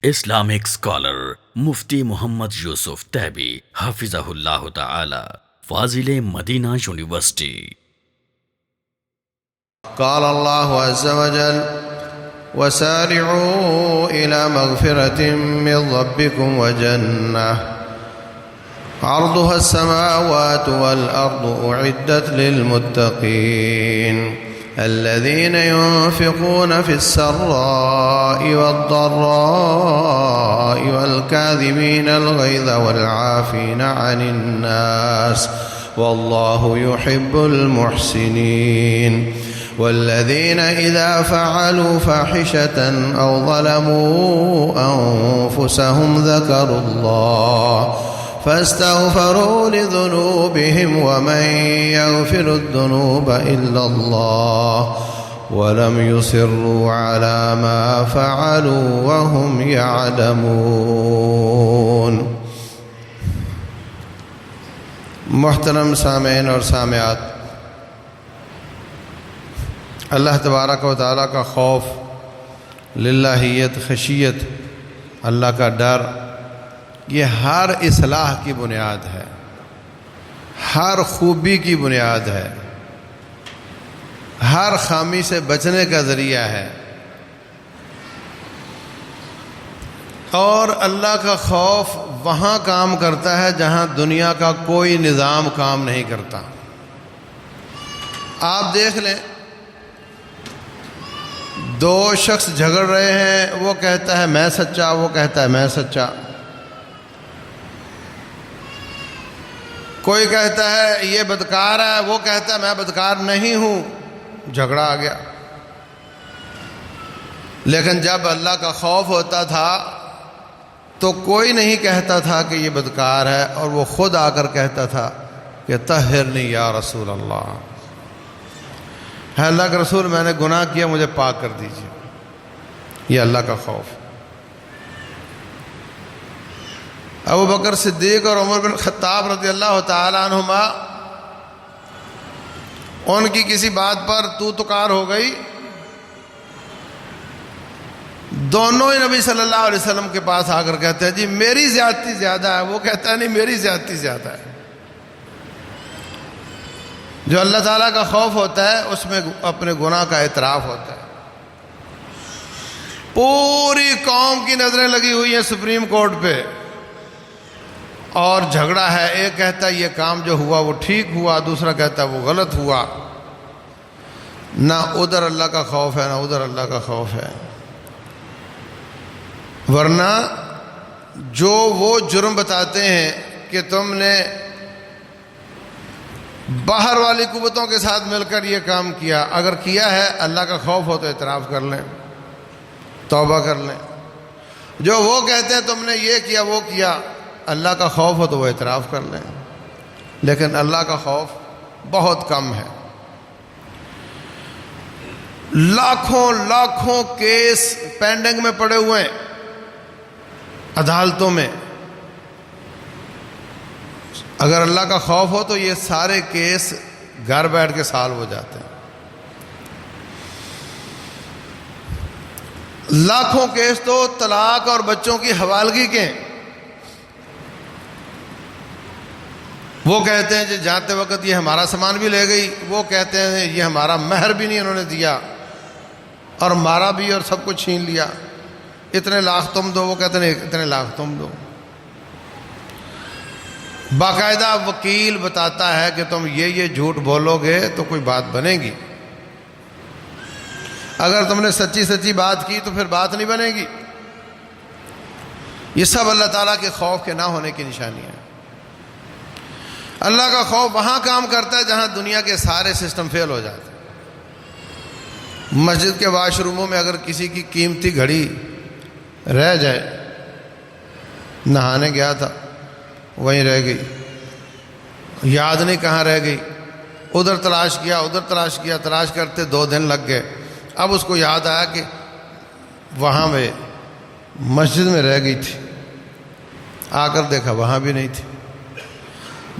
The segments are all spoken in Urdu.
Islamic scholar Mufti Muhammad Yusuf Taibi Hafizahullah Ta'ala, Fazil Madina University. قال الله عز وجل: وسارعوا إلى مغفرة من ربكم وجنة عرضها السماوات والأرض أعدت للمتقين الذين ينفقون في السراء والضراء والكاظمين الغيظ والعافين عن الناس والله يحب المحسنين والذين إذا فعلوا فاحشة أو ظلموا أنفسهم ذكروا الله فاستغفروا لذنوبهم ومن يغفر الذنوب إلا الله ولم يصروا على ما فعلوا وهم يعلمون. محترم سامعین اور سامعات، اللہ تبارک و تعالیٰ کا خوف، للہیت، خشیت، اللہ کا ڈر، یہ ہر اصلاح کی بنیاد ہے، ہر خوبی کی بنیاد ہے، ہر خامی سے بچنے کا ذریعہ ہے. اور اللہ کا خوف وہاں کام کرتا ہے جہاں دنیا کا کوئی نظام کام نہیں کرتا. آپ دیکھ لیں، دو شخص جھگڑ رہے ہیں، وہ کہتا ہے میں سچا، وہ کہتا ہے میں سچا. کوئی کہتا ہے یہ بدکار ہے، وہ کہتا ہے میں بدکار نہیں ہوں. جھگڑا آ گیا. لیکن جب اللہ کا خوف ہوتا تھا تو کوئی نہیں کہتا تھا کہ یہ بدکار ہے، اور وہ خود آ کر کہتا تھا کہ طہرنی یا رسول اللہ، ہے اللہ کے رسول میں نے گناہ کیا، مجھے پاک کر دیجیے. یہ اللہ کا خوف. ابو بکر صدیق اور عمر بن خطاب رضی اللہ تعالی عنہما، ان کی کسی بات پر تو تکار ہو گئی، دونوں ہی نبی صلی اللہ علیہ وسلم کے پاس آ کر کہتے ہیں جی میری زیادتی زیادہ ہے، وہ کہتا ہے نہیں میری زیادتی زیادہ ہے. جو اللہ تعالیٰ کا خوف ہوتا ہے اس میں اپنے گناہ کا اعتراف ہوتا ہے. پوری قوم کی نظریں لگی ہوئی ہیں سپریم کورٹ پہ، اور جھگڑا ہے. ایک کہتا ہے یہ کام جو ہوا وہ ٹھیک ہوا، دوسرا کہتا ہے وہ غلط ہوا. نہ ادھر اللہ کا خوف ہے نہ ادھر اللہ کا خوف ہے. ورنہ جو وہ جرم بتاتے ہیں کہ تم نے باہر والی قوتوں کے ساتھ مل کر یہ کام کیا، اگر کیا ہے اللہ کا خوف ہو تو اعتراف کر لیں، توبہ کر لیں. جو وہ کہتے ہیں تم نے یہ کیا وہ کیا، اللہ کا خوف ہو تو وہ اعتراف کر لیں. لیکن اللہ کا خوف بہت کم ہے. لاکھوں لاکھوں کیس پینڈنگ میں پڑے ہوئے ہیں عدالتوں میں. اگر اللہ کا خوف ہو تو یہ سارے کیس گھر بیٹھ کے سالو ہو جاتے ہیں. لاکھوں کیس تو طلاق اور بچوں کی حوالگی کے ہیں. وہ کہتے ہیں جی جاتے وقت یہ ہمارا سامان بھی لے گئی، وہ کہتے ہیں یہ ہمارا مہر بھی نہیں انہوں نے دیا، اور مارا بھی اور سب کچھ چھین لیا. اتنے لاکھ تم دو، وہ کہتے ہیں اتنے لاکھ تم دو. باقاعدہ وکیل بتاتا ہے کہ تم یہ جھوٹ بولو گے تو کوئی بات بنے گی، اگر تم نے سچی سچی بات کی تو پھر بات نہیں بنے گی. یہ سب اللہ تعالیٰ کے خوف کے نہ ہونے کی نشانی ہے. اللہ کا خوف وہاں کام کرتا ہے جہاں دنیا کے سارے سسٹم فیل ہو جاتے ہیں. مسجد کے واش روموں میں اگر کسی کی قیمتی گھڑی رہ جائے، نہانے گیا تھا وہیں رہ گئی، یاد نہیں کہاں رہ گئی، ادھر تلاش کیا ادھر تلاش کیا، تلاش کرتے 2 دن لگ گئے. اب اس کو یاد آیا کہ وہاں میں مسجد میں رہ گئی تھی، آ کر دیکھا وہاں بھی نہیں تھی.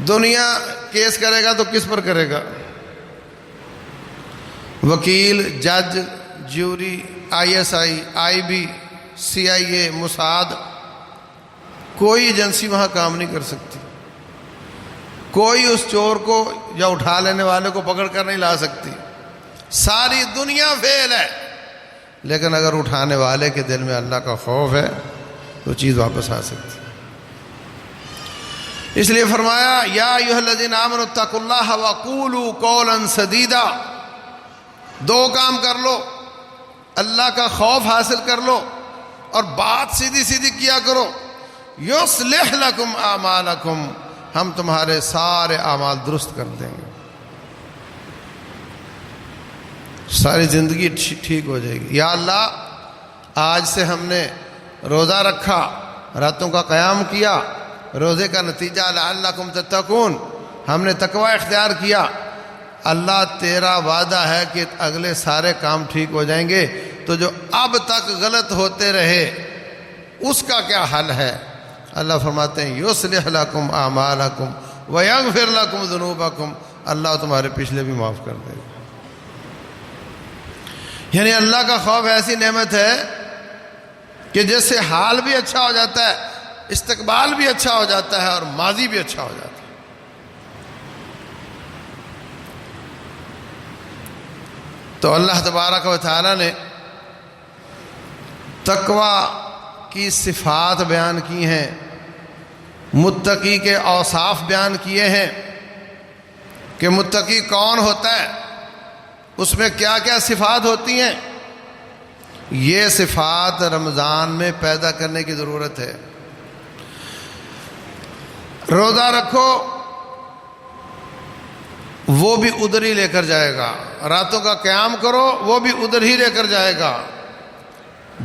دنیا کیس کرے گا تو کس پر کرے گا؟ وکیل، جج، jury, ISI، IB، CIA Mossad کوئی ایجنسی وہاں کام نہیں کر سکتی، کوئی اس چور کو یا اٹھا لینے والے کو پکڑ کر نہیں لا سکتی، ساری دنیا فیل ہے، لیکن اگر اٹھانے والے کے دل میں اللہ کا خوف ہے تو چیز واپس آ سکتی۔ اس لیے فرمایا یا ایھا الذین آمنوا اتقوا اللہ وقولوا قولا سدیدا، دو کام کر لو، اللہ کا خوف حاصل کر لو اور بات سیدھی سیدھی کیا کرو۔ یصلح لکم اعمالکم، ہم تمہارے سارے اعمال درست کر دیں گے، ساری زندگی ٹھیک ہو جائے گی۔ یا اللہ آج سے ہم نے روزہ رکھا، راتوں کا قیام کیا، روزے کا نتیجہ لعلکم تتقون، ہم نے تقوی اختیار کیا، اللہ تیرا وعدہ ہے کہ اگلے سارے کام ٹھیک ہو جائیں گے، تو جو اب تک غلط ہوتے رہے اس کا کیا حل ہے؟ اللہ فرماتے ہیں یصلح لکم اعمالکم ویغفر لکم ذنوبکم، اللہ تمہارے پچھلے بھی معاف کر دے گا۔ یعنی اللہ کا خوف ایسی نعمت ہے کہ جس سے حال بھی اچھا ہو جاتا ہے، استقبال بھی اچھا ہو جاتا ہے اور ماضی بھی اچھا ہو جاتا ہے۔ تو اللہ تبارک و تعالی نے تقوی کی صفات بیان کی ہیں، متقی کے اوصاف بیان کیے ہیں کہ متقی کون ہوتا ہے، اس میں کیا کیا صفات ہوتی ہیں۔ یہ صفات رمضان میں پیدا کرنے کی ضرورت ہے۔ روزہ رکھو وہ بھی ادھر ہی لے کر جائے گا، راتوں کا قیام کرو وہ بھی ادھر ہی لے کر جائے گا،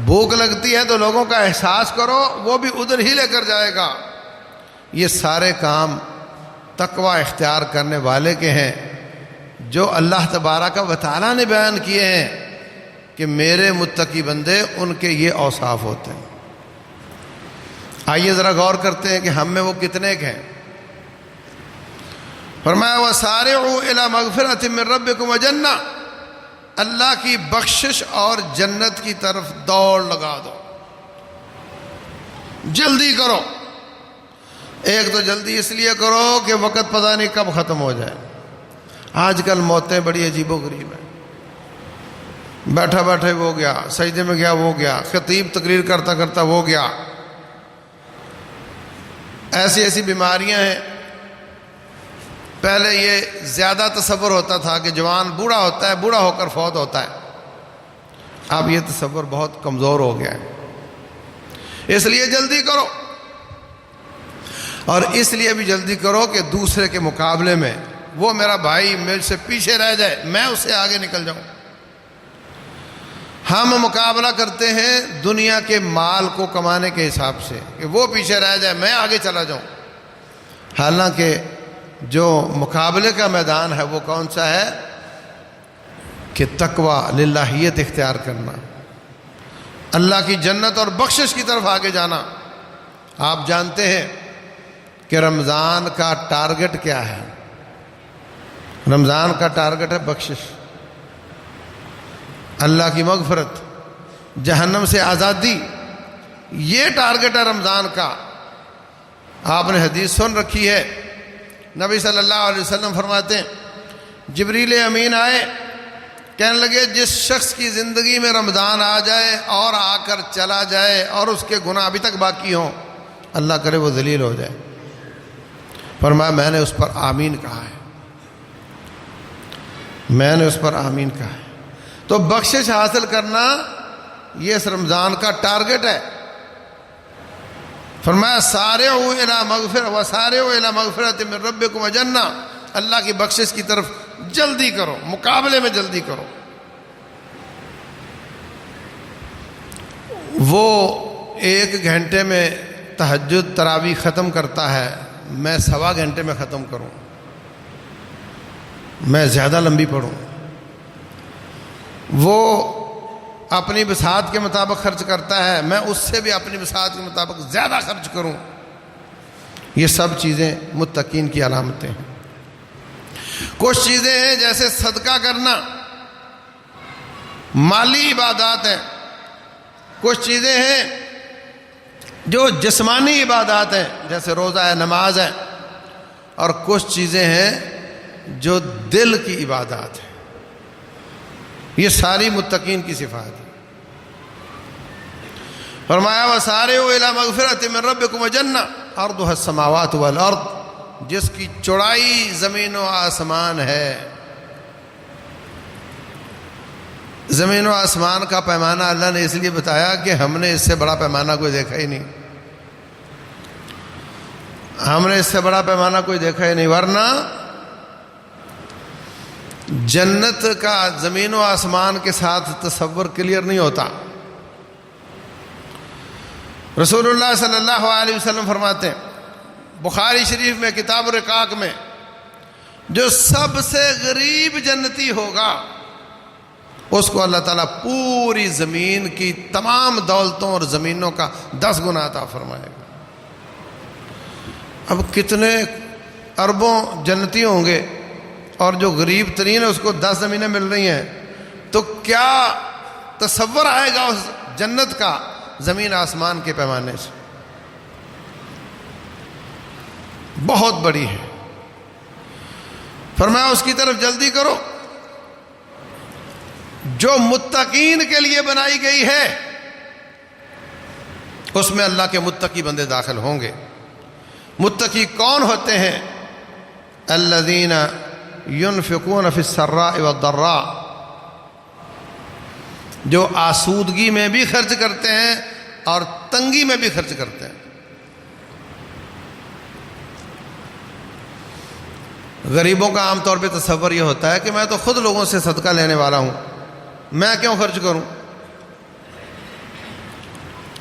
بھوک لگتی ہے تو لوگوں کا احساس کرو وہ بھی ادھر ہی لے کر جائے گا۔ یہ سارے کام تقوی اختیار کرنے والے کے ہیں، جو اللہ تبارک و تعالیٰ نے بیان کیے ہیں کہ میرے متقی بندے ان کے یہ اوصاف ہوتے ہیں۔ آئیے ذرا غور کرتے ہیں کہ ہم میں وہ کتنے کے ہیں۔ فرمایا وَسَارِعُوا إِلَى مَغْفِرَةٍ مِّن رَّبِّكُمْ وَجَنَّةٍ، اللہ کی بخشش اور جنت کی طرف دوڑ لگا دو، جلدی کرو۔ ایک تو جلدی اس لیے کرو کہ وقت پتہ نہیں کب ختم ہو جائے۔ آج کل موتیں بڑی عجیب و غریب ہیں، بیٹھا بیٹھے وہ گیا، سجدے میں گیا وہ گیا، خطیب تقریر کرتا کرتا وہ گیا، ایسی ایسی بیماریاں ہیں۔ پہلے یہ زیادہ تصور ہوتا تھا کہ جوان بوڑھا ہوتا ہے، بوڑھا ہو کر فوت ہوتا ہے، اب یہ تصور بہت کمزور ہو گیا ہے۔ اس لیے جلدی کرو، اور اس لیے بھی جلدی کرو کہ دوسرے کے مقابلے میں وہ میرا بھائی میرے سے پیچھے رہ جائے، میں اس سے آگے نکل جاؤں۔ ہم مقابلہ کرتے ہیں دنیا کے مال کو کمانے کے حساب سے کہ وہ پیچھے رہ جائے میں آگے چلا جاؤں، حالانکہ جو مقابلے کا میدان ہے وہ کون سا ہے کہ تقوی للہیت اختیار کرنا، اللہ کی جنت اور بخشش کی طرف آگے جانا۔ آپ جانتے ہیں کہ رمضان کا ٹارگٹ کیا ہے؟ رمضان کا ٹارگٹ ہے بخشش، اللہ کی مغفرت، جہنم سے آزادی، یہ ٹارگٹ ہے رمضان کا۔ آپ نے حدیث سن رکھی ہے، نبی صلی اللہ علیہ وسلم فرماتے ہیں جبریل امین آئے، کہنے لگے جس شخص کی زندگی میں رمضان آ جائے اور آ کر چلا جائے اور اس کے گناہ ابھی تک باقی ہوں، اللہ کرے وہ ذلیل ہو جائے۔ فرمایا میں نے اس پر آمین کہا ہے، میں نے اس پر آمین کہا ہے۔ تو بخشش حاصل کرنا یہ اس رمضان کا ٹارگٹ ہے۔ فرمایا سارعوا الی مغفرۃ وسارعوا الی مغفرۃ من ربکم وجنہ، اللہ کی بخشش کی طرف جلدی کرو، مقابلے میں جلدی کرو۔ وہ 1 گھنٹے میں تہجد تراویح ختم کرتا ہے، میں 1.25 گھنٹے میں ختم کروں، میں زیادہ لمبی پڑھوں۔ وہ اپنی بساط کے مطابق خرچ کرتا ہے، میں اس سے بھی اپنی بساط کے مطابق زیادہ خرچ کروں۔ یہ سب چیزیں متقین کی علامتیں ہیں۔ کچھ چیزیں ہیں جیسے صدقہ کرنا، مالی عبادات ہیں، کچھ چیزیں ہیں جو جسمانی عبادات ہیں جیسے روزہ ہے، نماز ہے، اور کچھ چیزیں ہیں جو دل کی عبادات ہیں. یہ ساری متقین کی صفات ہے. فرمایا وَسَارِعُوا إِلَىٰ مَغْفِرَةٍ مِّن رَّبِّكُمْ وَجَنَّةٍ عَرْضُهَا السَّمَاوَاتُ وَالْأَرْضُ، جس کی چوڑائی زمین و آسمان ہے. زمین و آسمان کا پیمانہ اللہ نے اس لیے بتایا کہ ہم نے اس سے بڑا پیمانہ کوئی دیکھا ہی نہیں. ہم نے اس سے بڑا پیمانہ کوئی دیکھا ہی نہیں، ورنہ جنت کا زمین و آسمان کے ساتھ تصور کلیئر نہیں ہوتا. رسول اللہ صلی اللہ علیہ وسلم فرماتے ہیں بخاری شریف میں کتاب الرقاق میں، جو سب سے غریب جنتی ہوگا اس کو اللہ تعالیٰ پوری زمین کی تمام دولتوں اور زمینوں کا 10 گنا عطا فرمائے گا. اب کتنے اربوں جنتی ہوں گے اور جو غریب ترین ہے اس کو 10 زمینیں مل رہی ہیں، تو کیا تصور آئے گا اس جنت کا زمین آسمان کے پیمانے سے. بہت بڑی ہے. فرمایا اس کی طرف جلدی کرو جو متقین کے لیے بنائی گئی ہے، اس میں اللہ کے متقی بندے داخل ہوں گے. متقی کون ہوتے ہیں؟ الذین ينفقون فی السراء والضراء، جو آسودگی میں بھی خرچ کرتے ہیں اور تنگی میں بھی خرچ کرتے ہیں. غریبوں کا عام طور پہ تصور یہ ہوتا ہے کہ میں تو خود لوگوں سے صدقہ لینے والا ہوں، میں کیوں خرچ کروں؟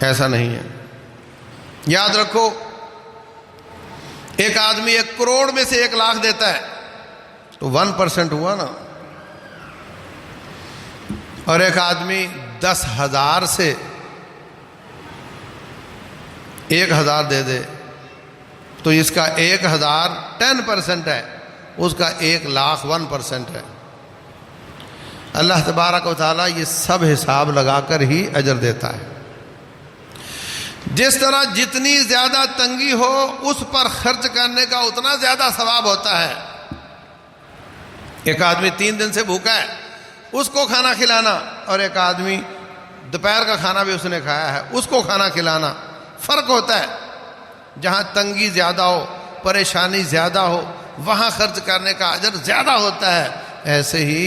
ایسا نہیں ہے. یاد رکھو، ایک آدمی 1 کروڑ میں سے 1 لاکھ دیتا ہے تو 1% ہوا نا، اور ایک آدمی 10,000 سے 1,000 دے دے تو اس کا 1,000 10% ہے، اس کا 1,00,000 1% ہے. اللہ تبارک و تعالیٰ یہ سب حساب لگا کر ہی اجر دیتا ہے. جس طرح جتنی زیادہ تنگی ہو اس پر خرچ کرنے کا اتنا زیادہ ثواب ہوتا ہے. ایک آدمی 3 دن سے بھوکا ہے، اس کو کھانا کھلانا، اور ایک آدمی دوپہر کا کھانا بھی اس نے کھایا ہے، اس کو کھانا کھلانا، فرق ہوتا ہے. جہاں تنگی زیادہ ہو، پریشانی زیادہ ہو، وہاں خرچ کرنے کا اجر زیادہ ہوتا ہے. ایسے ہی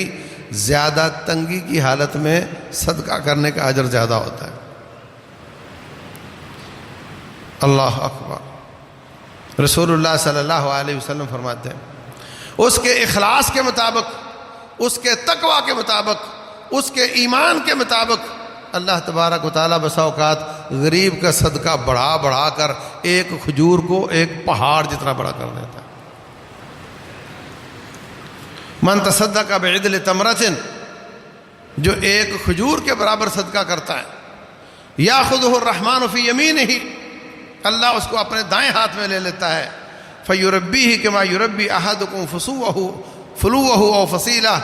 زیادہ تنگی کی حالت میں صدقہ کرنے کا اجر زیادہ ہوتا ہے. اللہ اکبر. رسول اللہ صلی اللہ علیہ وسلم فرماتے ہیں اس کے اخلاص کے مطابق، اس کے تقوی کے مطابق، اس کے ایمان کے مطابق اللہ تبارک و تعالیٰ بسا اوقات غریب کا صدقہ بڑھا بڑھا کر ایک کھجور کو ایک پہاڑ جتنا بڑا کر دیتا ہے. من تصدق بعدل تمرۃ، جو ایک کھجور کے برابر صدقہ کرتا ہے، یاخذہ الرحمن فی یمینہ، اللہ اس کو اپنے دائیں ہاتھ میں لے لیتا ہے. فیربیہ کما یربی احدکم فلوہ او فصیلہ،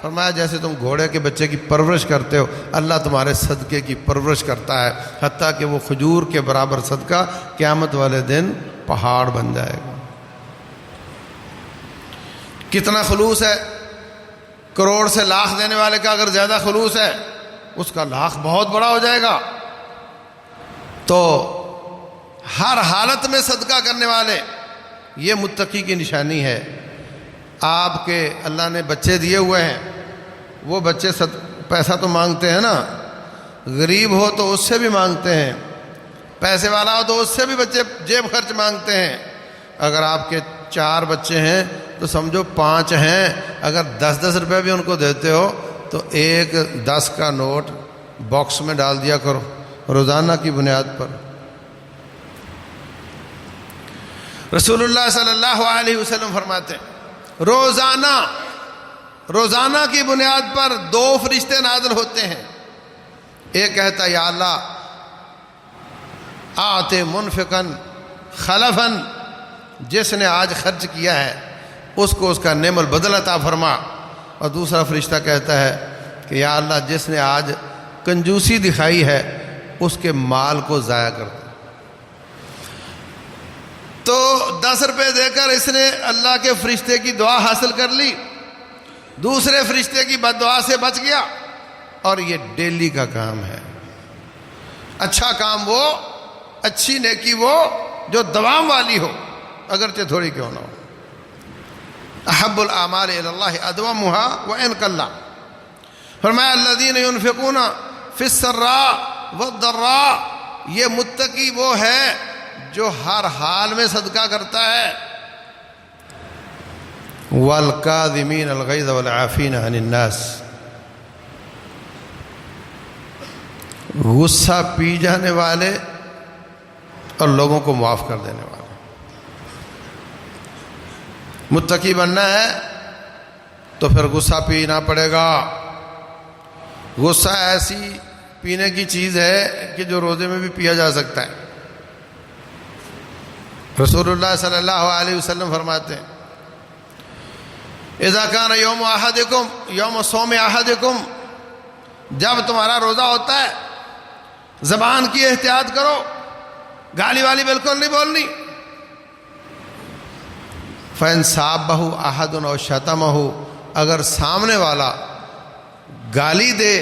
فرمایا جیسے تم گھوڑے کے بچے کی پرورش کرتے ہو، اللہ تمہارے صدقے کی پرورش کرتا ہے، حتیٰ کہ وہ کھجور کے برابر صدقہ قیامت والے دن پہاڑ بن جائے گا. کتنا خلوص ہے؟ کروڑ سے لاکھ دینے والے کا اگر زیادہ خلوص ہے، اس کا لاکھ بہت بڑا ہو جائے گا. تو ہر حالت میں صدقہ کرنے والے، یہ متقی کی نشانی ہے. آپ کے اللہ نے بچے دیے ہوئے ہیں، وہ بچے پیسہ تو مانگتے ہیں نا، غریب ہو تو اس سے بھی مانگتے ہیں، پیسے والا ہو تو اس سے بھی بچے جیب خرچ مانگتے ہیں. اگر آپ کے 4 بچے ہیں تو سمجھو 5 ہیں، اگر 10-10 روپے بھی ان کو دیتے ہو تو ایک 10 کا نوٹ باکس میں ڈال دیا کرو روزانہ کی بنیاد پر. رسول اللہ صلی اللہ علیہ وسلم فرماتے ہیں روزانہ کی بنیاد پر 2 فرشتے نازل ہوتے ہیں. ایک کہتا ہے یا اللہ آت منفقا خلفا، جس نے آج خرچ کیا ہے اس کو اس کا نعم البدل عطا فرما. اور دوسرا فرشتہ کہتا ہے کہ یا اللہ جس نے آج کنجوسی دکھائی ہے اس کے مال کو ضائع کرتا ہے۔ تو 10 روپے دے کر اس نے اللہ کے فرشتے کی دعا حاصل کر لی، دوسرے فرشتے کی بد دعا سے بچ گیا، اور یہ ڈیلی کا کام ہے۔ اچھا کام وہ، اچھی نیکی وہ جو دوام والی ہو، اگرچہ تھوڑی کیوں نہ ہو۔ احب الاعمال الی اللہ ادومها وان قل۔ فرمایا الذین ينفقون فی السراء والضراء، یہ متقی وہ ہے جو ہر حال میں صدقہ کرتا ہے۔ والکاظمین الغیظ والعافین عن الناس، غصہ پی جانے والے اور لوگوں کو معاف کر دینے والے۔ متقی بننا ہے تو پھر غصہ پینا پڑے گا۔ غصہ ایسی پینے کی چیز ہے کہ جو روزے میں بھی پیا جا سکتا ہے۔ رسول اللہ صلی اللہ علیہ وسلم فرماتے ہیں اذا کان یوم احدکم یوم صوم احدکم، جب تمہارا روزہ ہوتا ہے زبان کی احتیاط کرو، گالی والی بالکل نہیں بولنی۔ فَإِنْ صَابَّهُ أَحَدٌ أَوْ شَتَمَهُ، اگر سامنے والا گالی دے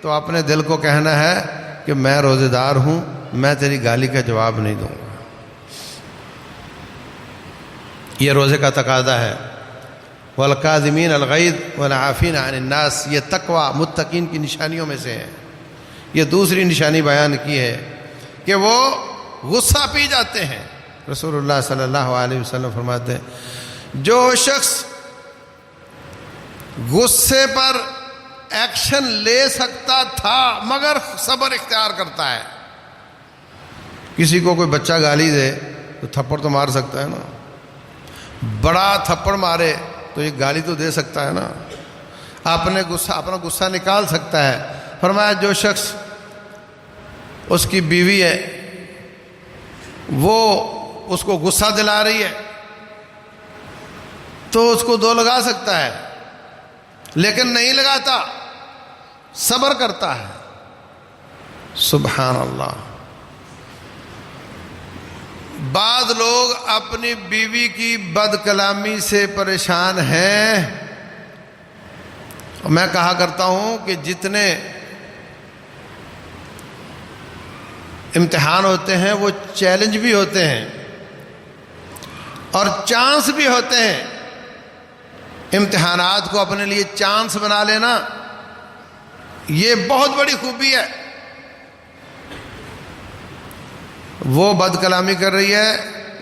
تو اپنے دل کو کہنا ہے کہ میں روزے دار ہوں، میں تیری گالی کا جواب نہیں دوں گا۔ یہ روزے کا تقاضا ہے۔ وَالْكَاظِمِينَ الْغَيْظَ وَالْعَافِينَ عَنِ النَّاسِ، یہ تقوی متقین کی نشانیوں میں سے ہے۔ یہ دوسری نشانی بیان کی ہے کہ وہ غصہ پی جاتے ہیں۔ رسول اللہ صلی اللہ علیہ وسلم فرماتے ہیں جو شخص غصے پر ایکشن لے سکتا تھا مگر صبر اختیار کرتا ہے۔ کسی کو کوئی بچہ گالی دے تو تھپڑ تو مار سکتا ہے نا، بڑا تھپڑ مارے تو یہ گالی تو دے سکتا ہے نا، اپنا غصہ نکال سکتا ہے۔ فرمایا جو شخص اس کی بیوی ہے وہ اس کو غصہ دلا رہی ہے تو اس کو 2 لگا سکتا ہے، لیکن نہیں لگاتا، صبر کرتا ہے۔ سبحان اللہ۔ بعض لوگ اپنی بیوی کی بد کلامی سے پریشان ہیں۔ میں کہا کرتا ہوں کہ جتنے امتحان ہوتے ہیں وہ چیلنج بھی ہوتے ہیں اور چانس بھی ہوتے ہیں۔ امتحانات کو اپنے لیے چانس بنا لینا یہ بہت بڑی خوبی ہے۔ وہ بد کلامی کر رہی ہے،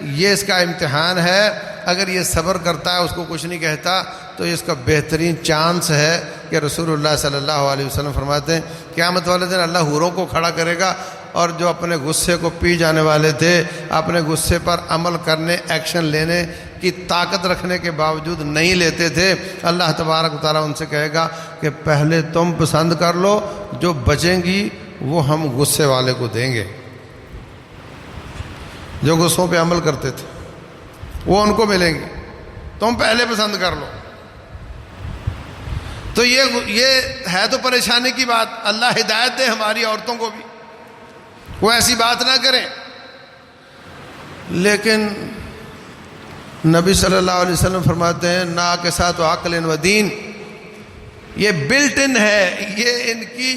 یہ اس کا امتحان ہے، اگر یہ صبر کرتا ہے، اس کو کچھ نہیں کہتا، تو اس کا بہترین چانس ہے کہ رسول اللہ صلی اللہ علیہ وسلم فرماتے ہیں قیامت والے دن اللہ حوروں کو کھڑا کرے گا، اور جو اپنے غصے کو پی جانے والے تھے، اپنے غصے پر عمل کرنے، ایکشن لینے کی طاقت رکھنے کے باوجود نہیں لیتے تھے، اللہ تبارک و تعالیٰ ان سے کہے گا کہ پہلے تم پسند کر لو، جو بچیں گی وہ ہم غصے والے کو دیں گے۔ جو غصوں پہ عمل کرتے تھے وہ ان کو ملیں گے، تم پہلے پسند کر لو۔ تو یہ ہے تو پریشانی کی بات۔ اللہ ہدایت دے ہماری عورتوں کو بھی، وہ ایسی بات نہ کریں۔ لیکن نبی صلی اللہ علیہ وسلم فرماتے ہیں ناقصات عقل و دین، یہ بلٹ ان ہے، یہ ان کی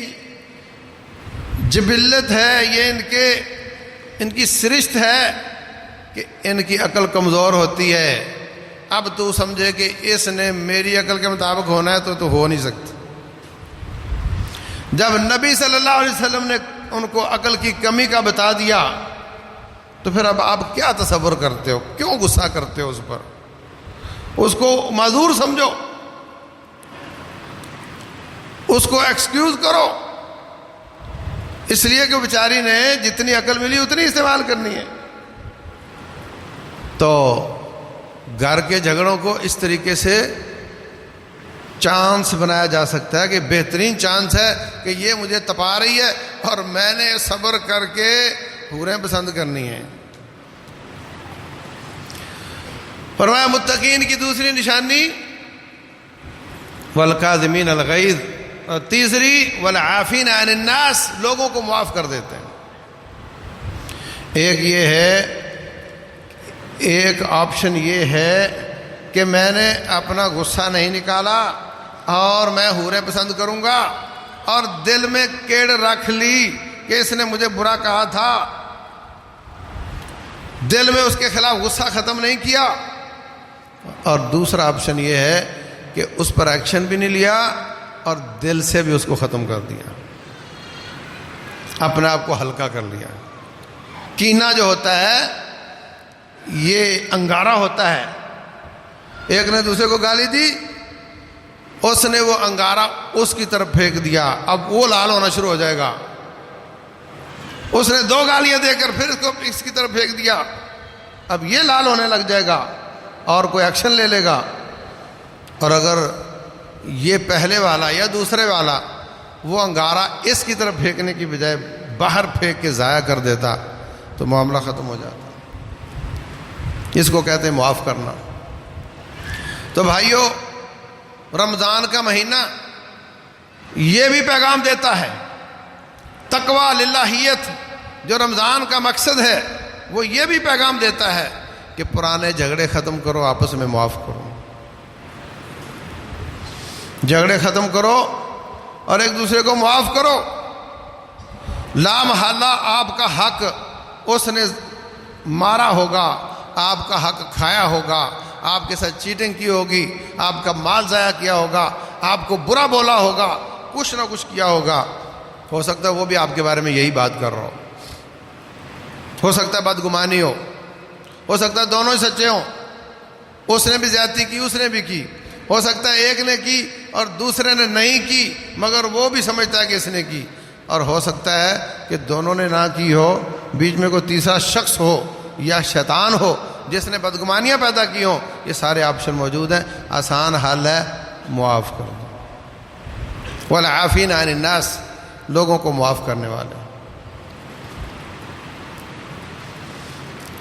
جبلت ہے، یہ ان کی سرشت ہے کہ ان کی عقل کمزور ہوتی ہے۔ اب تو سمجھے کہ اس نے میری عقل کے مطابق ہونا ہے تو ہو نہیں سکتا۔ جب نبی صلی اللہ علیہ وسلم نے ان کو عقل کی کمی کا بتا دیا تو پھر اب آپ کیا تصور کرتے ہو؟ کیوں غصہ کرتے ہو اس پر؟ اس کو معذور سمجھو، اس کو ایکسکیوز کرو، اس لیے کہ بیچاری نے جتنی عقل ملی اتنی استعمال کرنی ہے۔ تو گھر کے جھگڑوں کو اس طریقے سے چانس بنایا جا سکتا ہے کہ بہترین چانس ہے کہ یہ مجھے تپا رہی ہے اور میں نے صبر کر کے حوریں پسند کرنی ہیں۔ فرمایا متقین کی دوسری نشانی والکاظمین الغیظ اور تیسری والعافین عن الناس، لوگوں کو معاف کر دیتے ہیں۔ ایک یہ ہے، ایک آپشن یہ ہے کہ میں نے اپنا غصہ نہیں نکالا اور میں حوریں پسند کروں گا، اور دل میں کیڑ رکھ لی کہ اس نے مجھے برا کہا تھا، دل میں اس کے خلاف غصہ ختم نہیں کیا۔ اور دوسرا آپشن یہ ہے کہ اس پر ایکشن بھی نہیں لیا اور دل سے بھی اس کو ختم کر دیا، اپنے آپ کو ہلکا کر لیا۔ کینہ جو ہوتا ہے یہ انگارہ ہوتا ہے، ایک نے دوسرے کو گالی دی، اس نے وہ انگارہ اس کی طرف پھینک دیا، اب وہ لال ہونا شروع ہو جائے گا۔ اس نے 2 گالیاں دے کر پھر اس کی طرف پھینک دیا، اب یہ لال ہونے لگ جائے گا اور کوئی ایکشن لے لے گا۔ اور اگر یہ پہلے والا یا دوسرے والا وہ انگارہ اس کی طرف پھینکنے کی بجائے باہر پھینک کے ضائع کر دیتا تو معاملہ ختم ہو جاتا۔ اس کو کہتے ہیں معاف کرنا۔ تو بھائیو، رمضان کا مہینہ یہ بھی پیغام دیتا ہے، تقویٰ للہیت جو رمضان کا مقصد ہے وہ یہ بھی پیغام دیتا ہے کہ پرانے جھگڑے ختم کرو، آپس میں معاف کرو، جھگڑے ختم کرو اور ایک دوسرے کو معاف کرو۔ لا محالہ آپ کا حق اس نے مارا ہوگا، آپ کا حق کھایا ہوگا، آپ کے ساتھ چیٹنگ کی ہوگی، آپ کا مال ضائع کیا ہوگا، آپ کو برا بولا ہوگا، کچھ نہ کچھ کیا ہوگا، ہو سکتا ہے وہ بھی آپ کے بارے میں یہی بات کر رہا ہو سکتا ہے بدگمانی ہو سکتا ہے دونوں ہی سچے ہوں، اس نے بھی زیادتی کی، اس نے بھی کی، ہو سکتا ہے ایک نے کی اور دوسرے نے نہیں کی مگر وہ بھی سمجھتا ہے کہ اس نے کی، اور ہو سکتا ہے کہ دونوں نے نہ کی ہو، بیچ میں کوئی تیسرا شخص ہو یا شیطان ہو جس نے بدگمانیاں پیدا کی ہوں۔ یہ سارے آپشن موجود ہیں، آسان حل ہے، معاف کرو۔ والعافین عن الناس، لوگوں کو معاف کرنے والے۔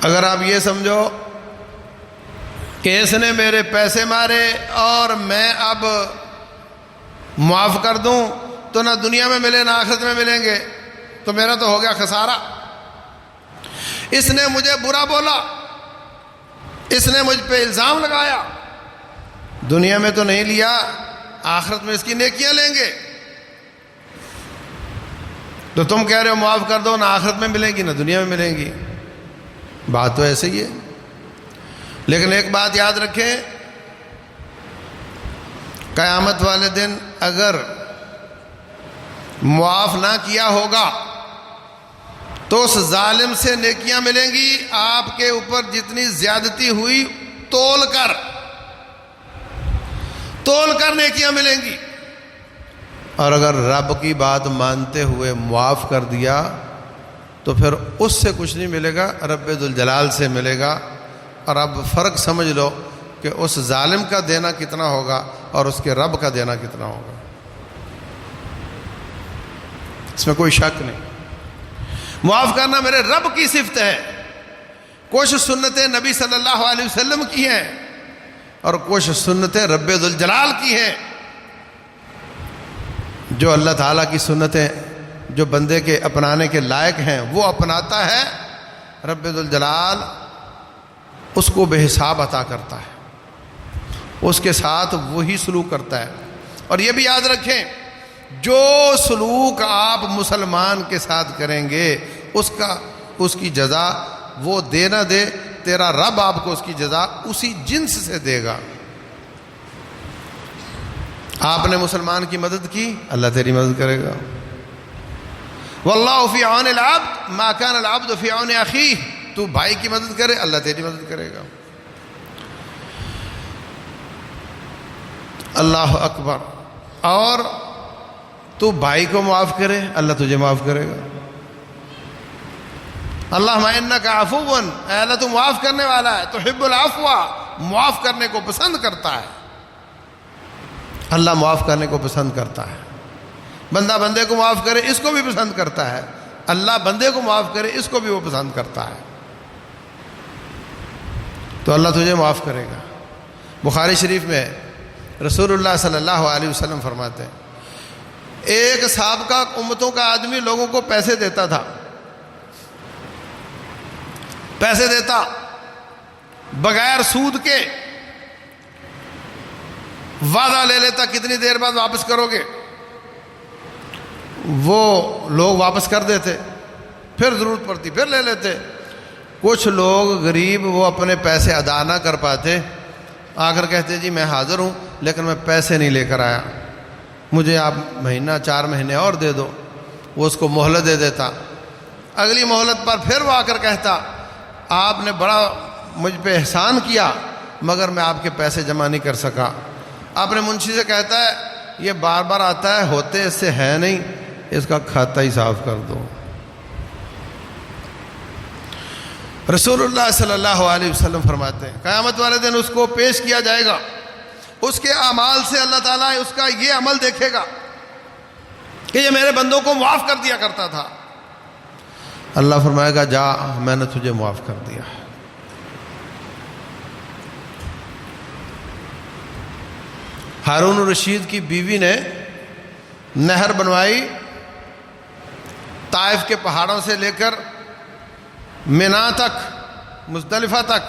اگر آپ یہ سمجھو کہ اس نے میرے پیسے مارے اور میں اب معاف کر دوں تو نہ دنیا میں ملے نہ آخرت میں ملیں گے، تو میرا تو ہو گیا خسارہ۔ اس نے مجھے برا بولا، اس نے مجھ پہ الزام لگایا، دنیا میں تو نہیں لیا، آخرت میں اس کی نیکیاں لیں گے، تو تم کہہ رہے ہو معاف کر دو، نہ آخرت میں ملیں گی نہ دنیا میں ملیں گی۔ بات تو ایسے ہی ہے، لیکن ایک بات یاد رکھیں، قیامت والے دن اگر معاف نہ کیا ہوگا تو اس ظالم سے نیکیاں ملیں گی، آپ کے اوپر جتنی زیادتی ہوئی تول کر نیکیاں ملیں گی، اور اگر رب کی بات مانتے ہوئے معاف کر دیا تو پھر اس سے کچھ نہیں ملے گا، رب ذوالجلال سے ملے گا۔ اور اب فرق سمجھ لو کہ اس ظالم کا دینا کتنا ہوگا اور اس کے رب کا دینا کتنا ہوگا، اس میں کوئی شک نہیں۔ معاف کرنا میرے رب کی صفت ہے، کچھ سنتیں نبی صلی اللہ علیہ وسلم کی ہیں اور کچھ سنتیں رب ذوالجلال کی ہیں۔ جو اللہ تعالیٰ کی سنتیں جو بندے کے اپنانے کے لائق ہیں وہ اپناتا ہے، رب ذوالجلال اس کو بے حساب عطا کرتا ہے، اس کے ساتھ وہی سلوک کرتا ہے۔ اور یہ بھی یاد رکھیں، جو سلوک آپ مسلمان کے ساتھ کریں گے اس کی جزا وہ دے نہ دے، تیرا رب آپ کو اس کی جزا اسی جنس سے دے گا۔ آپ نے مسلمان کی مدد کی، اللہ تیری مدد کرے گا۔ واللہ فی عون العبد ما کان العبد فی عون اخیہ، تو بھائی کی مدد کرے اللہ تیری مدد کرے گا۔ اللہ اکبر۔ اور تو بھائی کو معاف کرے اللہ تجھے معاف کرے گا۔ اللہم انک عفو، اے اللہ تو معاف کرنے والا ہے، تحب العفو، معاف کرنے کو پسند کرتا ہے۔ اللہ معاف کرنے کو پسند کرتا ہے، بندہ بندے کو معاف کرے اس کو بھی پسند کرتا ہے، اللہ بندے کو معاف کرے اس کو بھی وہ پسند کرتا ہے، تو اللہ تجھے معاف کرے گا۔ بخاری شریف میں رسول اللہ صلی اللہ علیہ وسلم فرماتے ہیں ایک سابقہ امتوں کا آدمی لوگوں کو پیسے دیتا تھا، پیسے دیتا بغیر سود کے، وعدہ لے لیتا کتنی دیر بعد واپس کرو گے، وہ لوگ واپس کر دیتے، پھر ضرورت پڑتی پھر لے لیتے۔ کچھ لوگ غریب وہ اپنے پیسے ادا نہ کر پاتے، آ کر کہتے جی میں حاضر ہوں لیکن میں پیسے نہیں لے کر آیا، مجھے آپ مہینہ 4 مہینے اور دے دو۔ وہ اس کو مہلت دے دیتا، اگلی مہلت پر پھر وہ آ کر کہتا آپ نے بڑا مجھ پہ احسان کیا مگر میں آپ کے پیسے جمع نہیں کر سکا۔ اپنے منشی سے کہتا ہے یہ بار بار آتا ہے، ہوتے اس سے ہے نہیں، اس کا کھاتا ہی صاف کر دو۔ رسول اللہ صلی اللہ علیہ وسلم فرماتے ہیں قیامت والے دن اس کو پیش کیا جائے گا، اس کے اعمال سے اللہ تعالیٰ اس کا یہ عمل دیکھے گا کہ یہ میرے بندوں کو معاف کر دیا کرتا تھا۔ اللہ فرمائے گا جا میں نے تجھے معاف کر دیا۔ ہارون الرشید کی بیوی نے نہر بنوائی، طائف کے پہاڑوں سے لے کر منا تک، مزدلفہ تک۔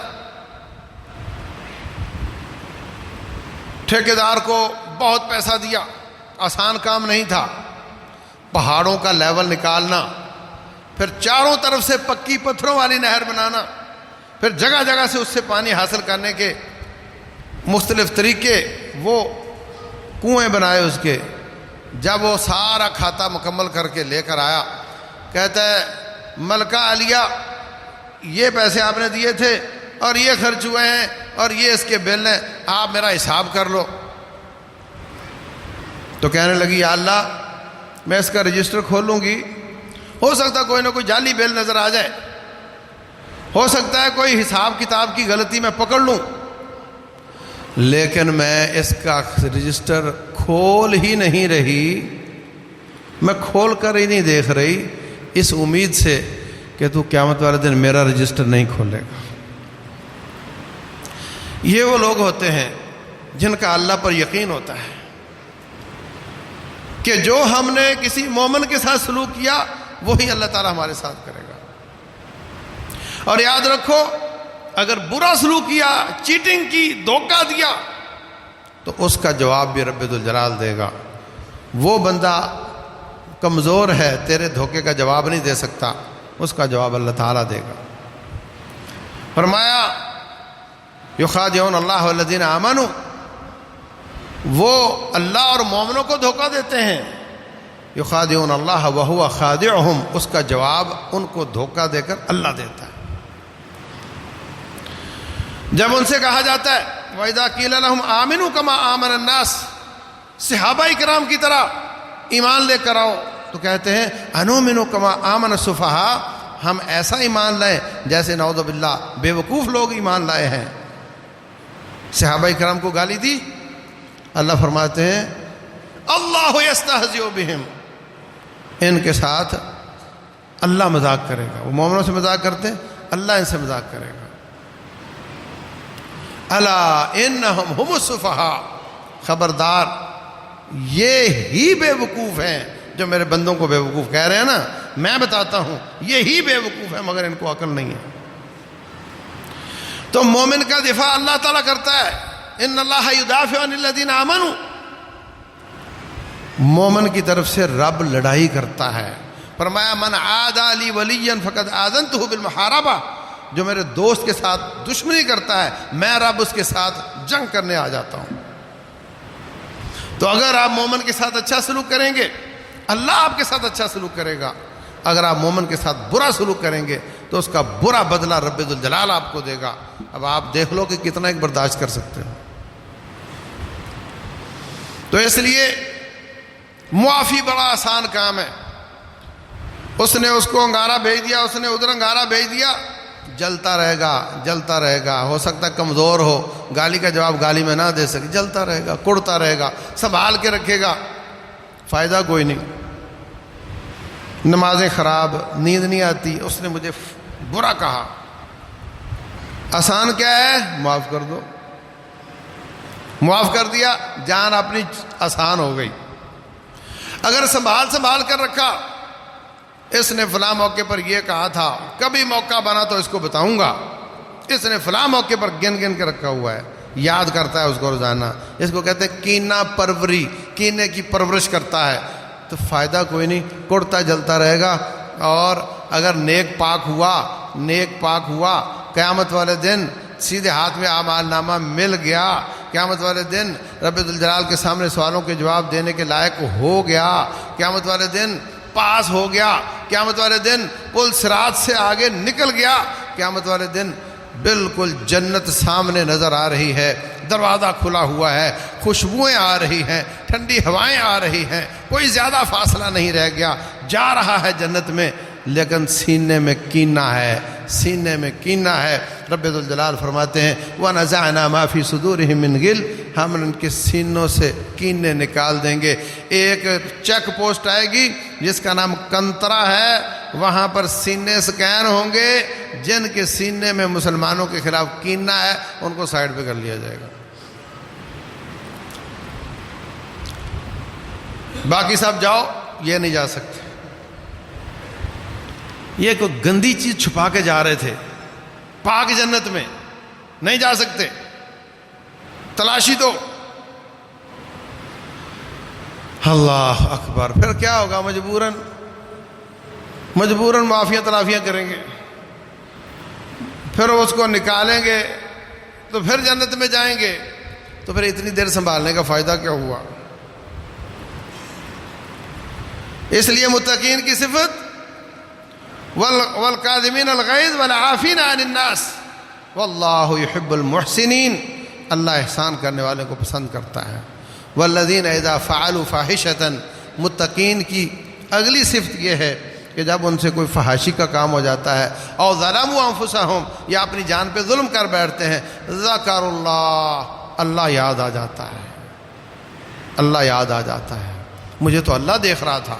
ٹھیکیدار کو بہت پیسہ دیا، آسان کام نہیں تھا، پہاڑوں کا لیول نکالنا، پھر چاروں طرف سے پکی پتھروں والی نہر بنانا، پھر جگہ جگہ سے اس سے پانی حاصل کرنے کے مختلف طریقے، وہ کنویں بنائے اس کے۔ جب وہ سارا کھاتا مکمل کر کے لے کر آیا، کہتا ہے ملکہ عالیہ یہ پیسے آپ نے دیے تھے اور یہ خرچ ہوئے ہیں اور یہ اس کے بل ہیں، آپ میرا حساب کر لو۔ تو کہنے لگی یا اللہ میں اس کا رجسٹر کھولوں گی، ہو سکتا کوئی نہ کوئی جعلی بل نظر آ جائے، ہو سکتا ہے کوئی حساب کتاب کی غلطی میں پکڑ لوں، لیکن میں اس کا رجسٹر کھول ہی نہیں رہی، میں کھول کر ہی نہیں دیکھ رہی، اس امید سے کہ تو قیامت والے دن میرا رجسٹر نہیں کھولے گا۔ یہ وہ لوگ ہوتے ہیں جن کا اللہ پر یقین ہوتا ہے کہ جو ہم نے کسی مومن کے ساتھ سلوک کیا وہی اللہ تعالیٰ ہمارے ساتھ کرے گا۔ اور یاد رکھو اگر برا سلوک کیا، چیٹنگ کی، دھوکہ دیا، تو اس کا جواب بھی رب ذوالجلال دے گا۔ وہ بندہ کمزور ہے، تیرے دھوکے کا جواب نہیں دے سکتا، اس کا جواب اللہ تعالیٰ دے گا۔ فرمایا یخادعون اللہ والذین آمنوا، وہ اللہ اور مومنوں کو دھوکہ دیتے ہیں۔ یخادعون اللہ وہو خادعہم، اس کا جواب ان کو دھوکہ دے کر اللہ دیتا ہے۔ جب ان سے کہا جاتا ہے وَإِذَا قِيلَ لَهُمْ آمِنُوا كَمَا آمَنَ النَّاسِ، صحابہ کرام کی طرح ایمان لے کر آؤ، تو کہتے ہیں أَنُؤْمِنُ كَمَا آمَنَ السُّفَهَاءُ، ہم ایسا ایمان لائیں جیسے نعوذ باللہ بے وقوف لوگ ایمان لائے ہیں۔ صحابہ کرام کو گالی دی، اللہ فرماتے ہیں اللہ یستہزئ بہم، ان کے ساتھ اللہ مذاق کرے گا۔ وہ مومنوں سے مذاق کرتے ہیں، اللہ ان سے مذاق کرے گا۔ الا انہم ہم السفہاء، خبردار یہ ہی بے وقوف ہیں جو میرے بندوں کو بے وقوف کہہ رہے ہیں نا، میں بتاتا ہوں یہی بے وقوف ہے مگر ان کو عقل نہیں ہے۔ تو مومن کا دفاع اللہ تعالیٰ کرتا ہے، ان اللہ یدافع عن الذین آمنوا، مومن کی طرف سے رب لڑائی کرتا ہے۔ فرمایا من عادی لی ولیا فقد آذنتہ بالمحاربہ، جو میرے دوست کے ساتھ دشمنی کرتا ہے میں رب اس کے ساتھ جنگ کرنے آ جاتا ہوں۔ تو اگر آپ مومن کے ساتھ اچھا سلوک کریں گے اللہ آپ کے ساتھ اچھا سلوک کرے گا، اگر آپ مومن کے ساتھ برا سلوک کریں گے تو اس کا برا بدلہ رب ذوالجلال آپ کو دے گا۔ اب آپ دیکھ لو کہ کتنا ایک برداشت کر سکتے ہیں۔ تو اس لیے معافی بڑا آسان کام ہے۔ اس نے اس کو انگارہ بھیج دیا، اس نے ادھر انگارہ بھیج دیا، جلتا رہے گا جلتا رہے گا، ہو سکتا ہے کمزور ہو، گالی کا جواب گالی میں نہ دے سکے، جلتا رہے گا، کڑتا رہے گا، سنبھال کے رکھے گا، فائدہ کوئی نہیں۔ نمازیں خراب، نیند نہیں آتی، اس نے مجھے برا کہا، آسان کیا ہے؟ معاف کر دو، معاف کر دیا، جان اپنی آسان ہو گئی۔ اگر سنبھال کر رکھا، اس نے فلاں موقع پر یہ کہا تھا، کبھی موقع بنا تو اس کو بتاؤں گا، اس نے فلاں موقع پر گن کے رکھا ہوا ہے، یاد کرتا ہے اس کو روزانہ، اس کو کہتے ہیں کینہ پروری، کینے کی پرورش کرتا ہے، تو فائدہ کوئی نہیں، کڑتا جلتا رہے گا۔ اور اگر نیک پاک ہوا قیامت والے دن سیدھے ہاتھ میں اعمال نامہ مل گیا، قیامت والے دن رب ذوالجلال کے سامنے سوالوں کے جواب دینے کے لائق ہو گیا، قیامت والے دن پاس ہو گیا، قیامت والے دن پل صراط سے آگے نکل گیا، قیامت والے دن بالکل جنت سامنے نظر آ رہی ہے، دروازہ کھلا ہوا ہے، خوشبوئیں آ رہی ہیں، ٹھنڈی ہوائیں آ رہی ہیں، کوئی زیادہ فاصلہ نہیں رہ گیا، جا رہا ہے جنت میں، لیکن سینے میں کینہ ہے۔ رب ذوالجلال فرماتے ہیں وَنَزَعْنَا مَا فِي صُدُورِهِم مِّن غِلٍّ، ہم ان کے سینوں سے کینے نکال دیں گے۔ ایک چیک پوسٹ آئے گی جس کا نام کنترا ہے، وہاں پر سینے سکین ہوں گے، جن کے سینے میں مسلمانوں کے خلاف کینہ ہے ان کو سائڈ پہ کر لیا جائے گا، باقی سب جاؤ، یہ نہیں جا سکتے۔ یہ کوئی گندی چیز چھپا کے جا رہے تھے پاک جنت میں، نہیں جا سکتے، تلاشی دو۔ اللہ اکبر، پھر کیا ہوگا؟ مجبوراً معافیاں تلافیاں کریں گے، پھر اس کو نکالیں گے تو پھر جنت میں جائیں گے، تو پھر اتنی دیر سنبھالنے کا فائدہ کیا ہوا؟ اس لیے متقین کی صفت والکاظمین الغیظ والعافین عن الناس واللہ یحب المحسنین، اللہ احسان کرنے والے کو پسند کرتا ہے۔ والذین اذا فعلوا فاحشۃ، متقین کی اگلی صفت یہ ہے کہ جب ان سے کوئی فحاشی کا کام ہو جاتا ہے، او ظلموا انفسہم، یا اپنی جان پہ ظلم کر بیٹھتے ہیں، ذکر اللہ یاد آ جاتا ہے، اللہ یاد آ جاتا ہے، مجھے تو اللہ دیکھ رہا تھا،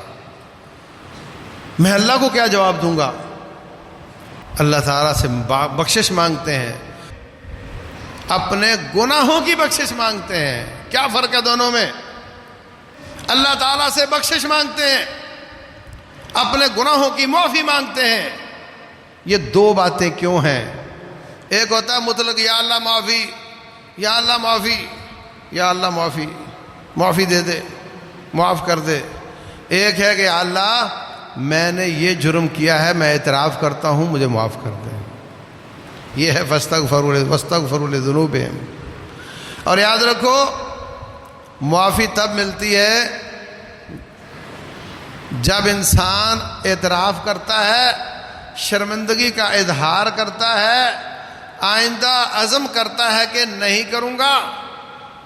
میں اللہ کو کیا جواب دوں گا؟ اللہ تعالیٰ سے بخشش مانگتے ہیں، اپنے گناہوں کی بخشش مانگتے ہیں۔ کیا فرق ہے دونوں میں؟ اللہ تعالیٰ سے بخشش مانگتے ہیں، اپنے گناہوں کی معافی مانگتے ہیں۔ یہ دو باتیں کیوں ہیں؟ ایک ہوتا ہے مطلق یا اللہ معافی، یا اللہ معافی، یا اللہ معافی، معافی دے دے، معاف کر دے۔ ایک ہے کہ اللہ میں نے یہ جرم کیا ہے، میں اعتراف کرتا ہوں، مجھے معاف کر دیں۔ یہ ہے واستغفروا لذنوبہم۔ اور یاد رکھو معافی تب ملتی ہے جب انسان اعتراف کرتا ہے، شرمندگی کا اظہار کرتا ہے، آئندہ عزم کرتا ہے کہ نہیں کروں گا،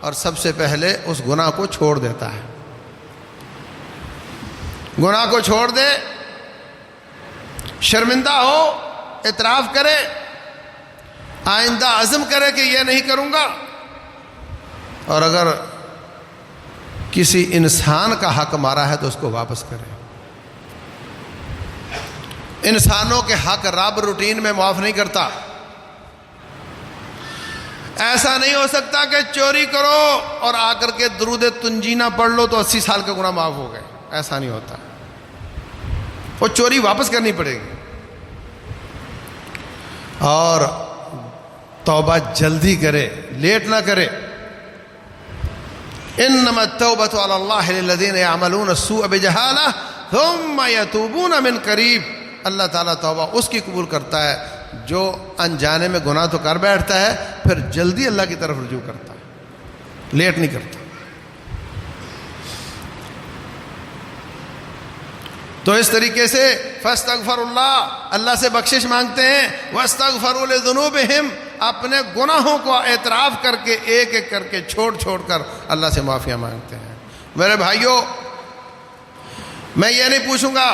اور سب سے پہلے اس گناہ کو چھوڑ دیتا ہے۔ گناہ کو چھوڑ دے، شرمندہ ہو، اعتراف کرے، آئندہ عزم کرے کہ یہ نہیں کروں گا، اور اگر کسی انسان کا حق مارا ہے تو اس کو واپس کرے۔ انسانوں کے حق رب روٹین میں معاف نہیں کرتا۔ ایسا نہیں ہو سکتا کہ چوری کرو اور آ کر کے درود تنجینہ پڑھ لو تو 80 سال کا گناہ معاف ہو گئے، ایسا نہیں ہوتا، وہ چوری واپس کرنی پڑے گی، اور توبہ جلدی کرے، لیٹ نہ کرے۔ انما التوبۃ علی اللہ للذین یعملون السوء بجہالہ ثم یتوبون من قریب۔ اللہ تعالیٰ توبہ اس کی قبول کرتا ہے جو انجانے میں گناہ تو کر بیٹھتا ہے، پھر جلدی اللہ کی طرف رجوع کرتا ہے، لیٹ نہیں کرتا۔ تو اس طریقے سے فاستغفر اللہ سے بخشش مانگتے ہیں، واستغفروا لذنوبہم، اپنے گناہوں کو اعتراف کر کے ایک ایک کر کے چھوڑ کر اللہ سے معافیاں مانگتے ہیں۔ میرے بھائیوں، میں یہ نہیں پوچھوں گا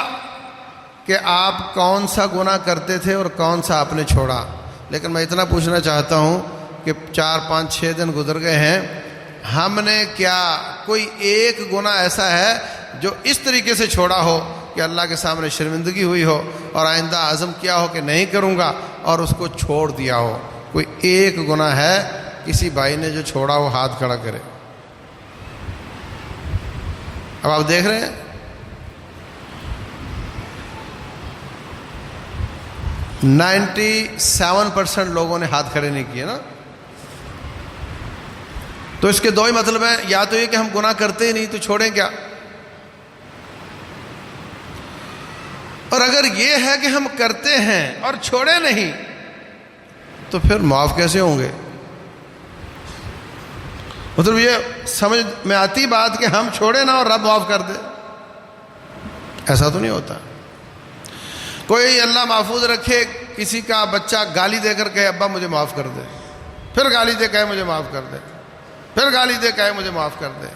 کہ آپ کون سا گناہ کرتے تھے اور کون سا آپ نے چھوڑا، لیکن میں اتنا پوچھنا چاہتا ہوں کہ 4 5 6 دن گزر گئے ہیں، ہم نے کیا کوئی ایک گناہ ایسا ہے جو اس طریقے سے چھوڑا ہو کہ اللہ کے سامنے شرمندگی ہوئی ہو اور آئندہ عزم کیا ہو کہ نہیں کروں گا اور اس کو چھوڑ دیا ہو؟ کوئی ایک گناہ ہے کسی بھائی نے جو چھوڑا ہو؟ ہاتھ کھڑا کرے۔ اب آپ دیکھ رہے ہیں 97% لوگوں نے ہاتھ کھڑے نہیں کیے نا. تو اس کے دو ہی مطلب ہیں، یا تو یہ کہ ہم گناہ کرتے ہی نہیں تو چھوڑیں کیا، اور اگر یہ ہے کہ ہم کرتے ہیں اور چھوڑے نہیں تو پھر معاف کیسے ہوں گے؟ مطلب یہ سمجھ میں آتی بات کہ ہم چھوڑے نہ اور رب معاف کر دے، ایسا تو نہیں ہوتا. کوئی اللہ محفوظ رکھے کسی کا بچہ گالی دے کر کہے ابا مجھے معاف کر دے، پھر گالی دے کہے مجھے معاف کر دے، پھر گالی دے کہے مجھے معاف کر دے،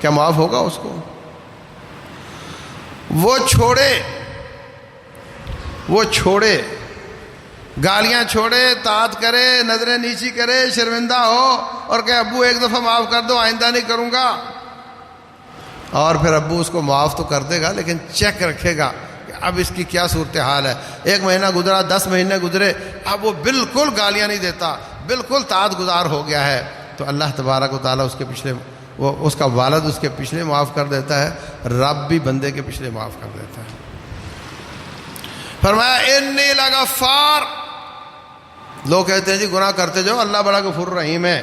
کیا معاف ہوگا اس کو؟ وہ چھوڑے گالیاں چھوڑے، طاعت کرے، نظریں نیچی کرے، شرمندہ ہو اور کہ ابو ایک دفعہ معاف کر دو، آئندہ نہیں کروں گا، اور پھر ابو اس کو معاف تو کر دے گا لیکن چیک رکھے گا کہ اب اس کی کیا صورتحال ہے. 1 مہینہ گزرا، 10 مہینے گزرے، اب وہ بالکل گالیاں نہیں دیتا، بالکل طاعت گزار ہو گیا ہے، تو اللہ تبارک و تعالیٰ اس کے پچھلے اس کا والد اس کے پچھلے معاف کر دیتا ہے، رب بھی بندے کے پچھلے معاف کر دیتا ہے. فرمایا انی لغفار. لوگ کہتے ہیں جی گناہ کرتے جاؤ، اللہ بڑا غفور رحیم ہے،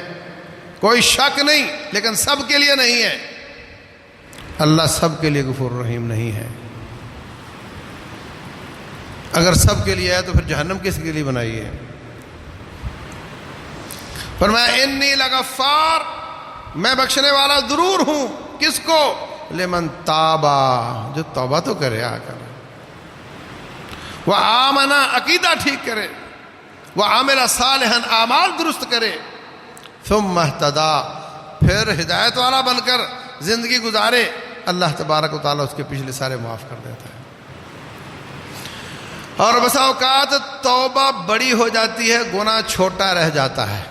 کوئی شک نہیں، لیکن سب کے لیے نہیں ہے. اللہ سب کے لیے غفور رحیم نہیں ہے. اگر سب کے لیے ہے تو پھر جہنم کس کے لیے بنائی ہے؟ فرمایا انی لغفار، میں بخشنے والا ضرور ہوں. کس کو؟ لمن تابا، جو توبہ تو کرے آ کر، وآمنا، عقیدہ ٹھیک کرے، وعمل صالحا، اعمال درست کرے، ثم اہتدی، پھر ہدایت والا بن کر زندگی گزارے، اللہ تبارک و تعالیٰ اس کے پچھلے سارے معاف کر دیتا ہے. اور بسا اوقات توبہ بڑی ہو جاتی ہے، گناہ چھوٹا رہ جاتا ہے.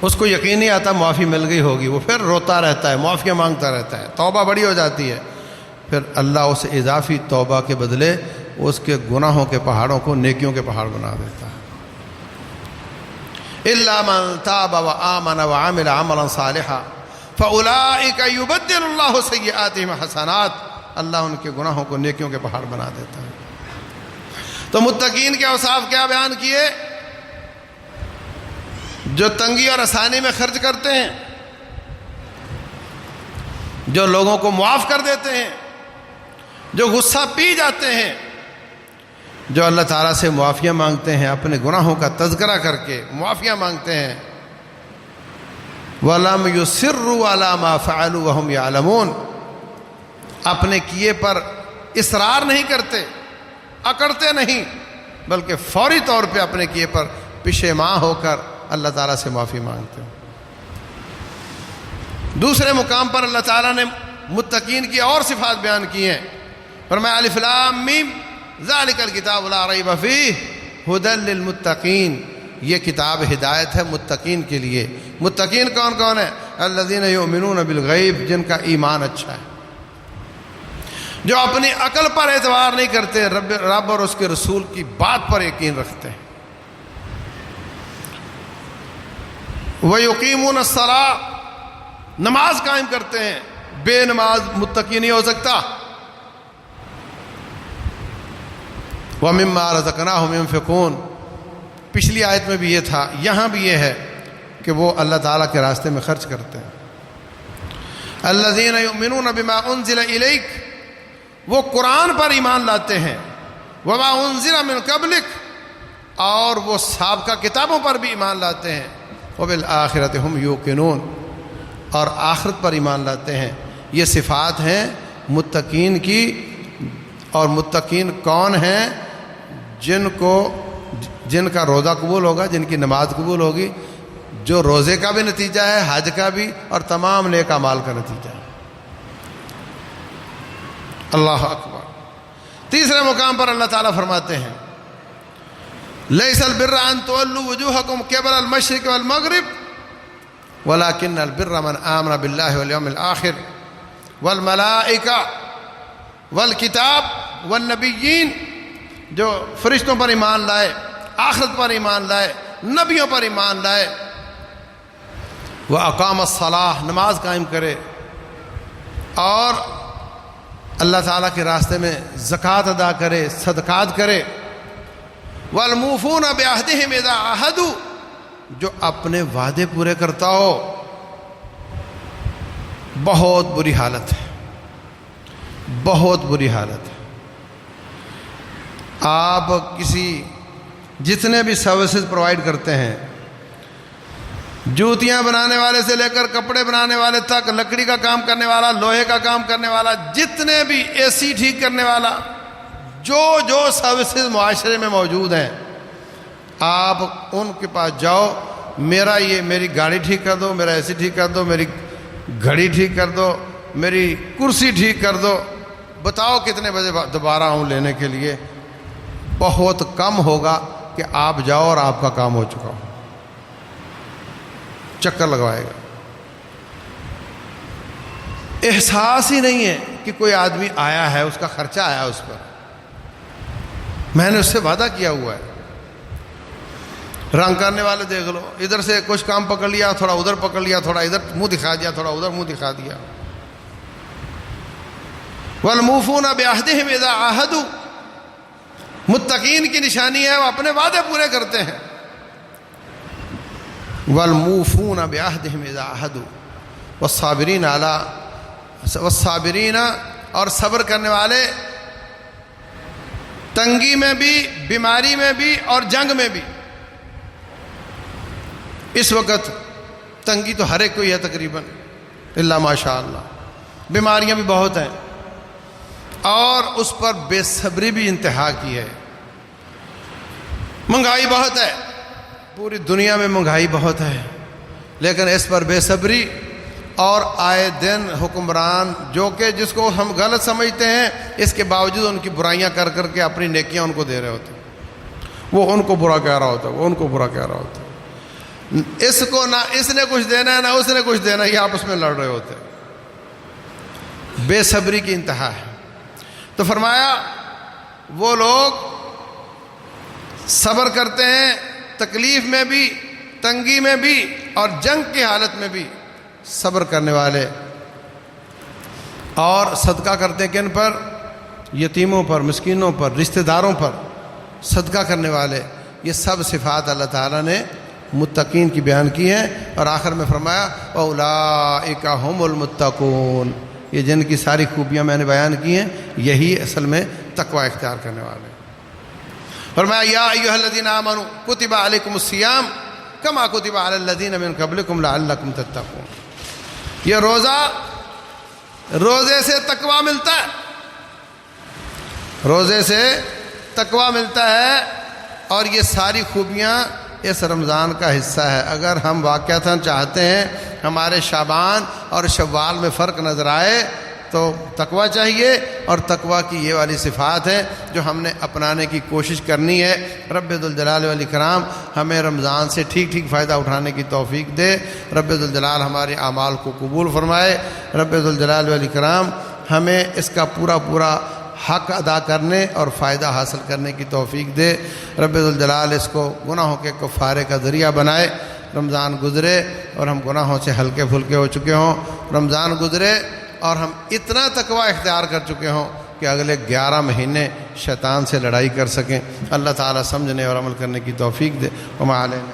اس کو یقین نہیں آتا معافی مل گئی ہوگی، وہ پھر روتا رہتا ہے، معافیاں مانگتا رہتا ہے. توبہ بڑی ہو جاتی ہے، پھر اللہ اسے اضافی توبہ کے بدلے اس کے گناہوں کے پہاڑوں کو نیکیوں کے پہاڑ بنا دیتا ہے. الا من تاب وآمن وعمل عملا صالحا فاولئک یبدل اللہ سیئاتہم حسنات. اللہ ان کے گناہوں کو نیکیوں کے پہاڑ بنا دیتا ہے. تو متقین کے اوصاف کیا بیان کیے؟ جو تنگی اور آسانی میں خرچ کرتے ہیں، جو لوگوں کو معاف کر دیتے ہیں، جو غصہ پی جاتے ہیں، جو اللہ تعالیٰ سے معافیاں مانگتے ہیں، اپنے گناہوں کا تذکرہ کر کے معافیاں مانگتے ہیں. وَلَمْ يُصِرُّوا عَلَى مَا فَعَلُوا وَهُمْ يَعْلَمُونَ، اپنے کیے پر اصرار نہیں کرتے، اکڑتے نہیں، بلکہ فوری طور پہ اپنے کیے پر پشیمان ہو کر اللہ تعالیٰ سے معافی مانگتے ہیں. دوسرے مقام پر اللہ تعالیٰ نے متقین کی اور صفات بیان کی ہیں. فرمایا الف لام میم ذالک الکتاب لا ریب فیہ ھدی للمتقین، یہ کتاب ہدایت ہے متقین کے لیے. متقین کون کون ہیں؟ الذین یؤمنون بالغیب، جن کا ایمان اچھا ہے، جو اپنی عقل پر اعتبار نہیں کرتے، رب اور اس کے رسول کی بات پر یقین رکھتے ہیں. وَيُقِيمُونَ الصَّلَاةَ، نماز قائم کرتے ہیں. بے نماز متقی نہیں ہو سکتا. وَمِمَّا رَزَقْنَاهُمْ يُنْفِقُونَ، پچھلی آیت میں بھی یہ تھا، یہاں بھی یہ ہے کہ وہ اللہ تعالیٰ کے راستے میں خرچ کرتے ہیں. الَّذِينَ يُؤْمِنُونَ بِمَا أُنزِلَ إِلَيْكَ، وہ قرآن پر ایمان لاتے ہیں. وَمَا أُنزِلَ مِن قَبْلِكَ، اور وہ سابقہ کتابوں پر بھی ایمان لاتے ہیں. وَبِالْآخِرَةِ هُمْ يُوقِنُونَ، اور آخرت پر ایمان لاتے ہیں. یہ صفات ہیں متقین کی. اور متقین کون ہیں؟ جن کا روزہ قبول ہوگا، جن کی نماز قبول ہوگی، جو روزے کا بھی نتیجہ ہے، حج کا بھی، اور تمام نیک اعمال کا نتیجہ ہے. اللہ اکبر. تیسرے مقام پر اللہ تعالیٰ فرماتے ہیں لیس البر ان تولوا وجوهکم قبل المشرق والمغرب ولكن البر من آمن بالله واليوم الآخر والملائکہ والکتاب والنبیین، جو فرشتوں پر ایمان لائے، آخرت پر ایمان لائے، نبیوں پر ایمان لائے. وَأَقَامَ الصَّلَاةَ، نماز قائم کرے، اور اللہ تعالیٰ کے راستے میں زکوٰۃ ادا کرے، صدقات کرے۔ وَالْمُوفُونَ بِعَهْدِهِمْ إِذَا عَاهَدُوا، جو اپنے وعدے پورے کرتا ہو۔ بہت بری حالت ہے، بہت بری حالت ہے۔ آپ کسی جتنے بھی سروسز پرووائڈ کرتے ہیں، جوتیاں بنانے والے سے لے کر کپڑے بنانے والے تک، لکڑی کا کام کرنے والا، لوہے کا کام کرنے والا، جتنے بھی اے سی ٹھیک کرنے والا، جو سروسز معاشرے میں موجود ہیں، آپ ان کے پاس جاؤ، میری گاڑی ٹھیک کر دو، میرا اے سی ٹھیک کر دو، میری گھڑی ٹھیک کر دو، میری کرسی ٹھیک کر دو، بتاؤ کتنے بجے دوبارہ آؤں لینے کے لیے۔ بہت کم ہوگا کہ آپ جاؤ اور آپ کا کام ہو چکا ہو، چکر لگوائے گا۔ احساس ہی نہیں ہے کہ کوئی آدمی آیا ہے، اس کا خرچہ آیا اس پر، میں نے اس سے وعدہ کیا ہوا ہے۔ رنگ کرنے والے دیکھ لو، ادھر سے کچھ کام پکڑ لیا، تھوڑا ادھر پکڑ لیا، تھوڑا ادھر منہ دکھا دیا، تھوڑا ادھر منہ دکھا دیا۔ وَالْمُوفُونَ بِعَهْدِهِمْ إِذَا عَاهَدُوا، متقین کی نشانی ہے، وہ اپنے وعدے پورے کرتے ہیں۔ وَالْمُوفُونَ بِعَهْدِهِمْ إِذَا عَاهَدُوا والصابرین، اور صبر کرنے والے، تنگی میں بھی، بیماری میں بھی اور جنگ میں بھی۔ اس وقت تنگی تو ہر ایک کو ہی ہے تقریباً، الا ماشاء اللہ، بیماریاں بھی بہت ہیں، اور اس پر بے صبری بھی انتہا کی ہے۔ مہنگائی بہت ہے، پوری دنیا میں مہنگائی بہت ہے، لیکن اس پر بے صبری، اور آئے دن حکمران جو کہ جس کو ہم غلط سمجھتے ہیں، اس کے باوجود ان کی برائیاں کر کر کے اپنی نیکیاں ان کو دے رہے ہوتے ہیں۔ وہ ان کو برا کہہ رہا ہوتا ہے، وہ ان کو برا کہہ رہا ہوتا ہے، اس کو نہ اس نے کچھ دینا ہے نہ اس نے کچھ دینا ہے، یہ آپس میں لڑ رہے ہوتے ہیں۔ بے صبری کی انتہا ہے۔ تو فرمایا وہ لوگ صبر کرتے ہیں، تکلیف میں بھی، تنگی میں بھی اور جنگ کی حالت میں بھی صبر کرنے والے، اور صدقہ کرتے ہیں کن پر؟ یتیموں پر، مسکینوں پر، رشتہ داروں پر صدقہ کرنے والے۔ یہ سب صفات اللہ تعالیٰ نے متقین کی بیان کی ہیں، اور آخر میں فرمایا اولئک هم المتقون، یہ جن کی ساری خوبیاں میں نے بیان کی ہیں، یہی اصل میں تقوی اختیار کرنے والے۔ فرمایا یا ایھا الذین آمنوا کتب علیکم الصیام کما کتب علی الذین من قبلکم لعلکم تتقون۔ یہ روزے سے تقوی ملتا ہے، روزے سے تقوی ملتا ہے، اور یہ ساری خوبیاں اس رمضان کا حصہ ہے۔ اگر ہم واقعتاً چاہتے ہیں ہمارے شعبان اور شوال میں فرق نظر آئے تو تقوی چاہیے، اور تقوی کی یہ والی صفات ہے جو ہم نے اپنانے کی کوشش کرنی ہے۔ رب ذوالجلال والاکرام ہمیں رمضان سے ٹھیک ٹھیک فائدہ اٹھانے کی توفیق دے۔ رب ذوالجلال ہمارے اعمال کو قبول فرمائے۔ رب ذوالجلال والاکرام ہمیں اس کا پورا حق ادا کرنے اور فائدہ حاصل کرنے کی توفیق دے۔ رب ذوالجلال اس کو گناہوں کے کفارے کا ذریعہ بنائے۔ رمضان گزرے اور ہم گناہوں سے ہلکے پھلکے ہو چکے ہوں، رمضان گزرے اور ہم اتنا تقوی اختیار کر چکے ہوں کہ اگلے 11 مہینے شیطان سے لڑائی کر سکیں۔ اللہ تعالیٰ سمجھنے اور عمل کرنے کی توفیق دے۔ وما علینا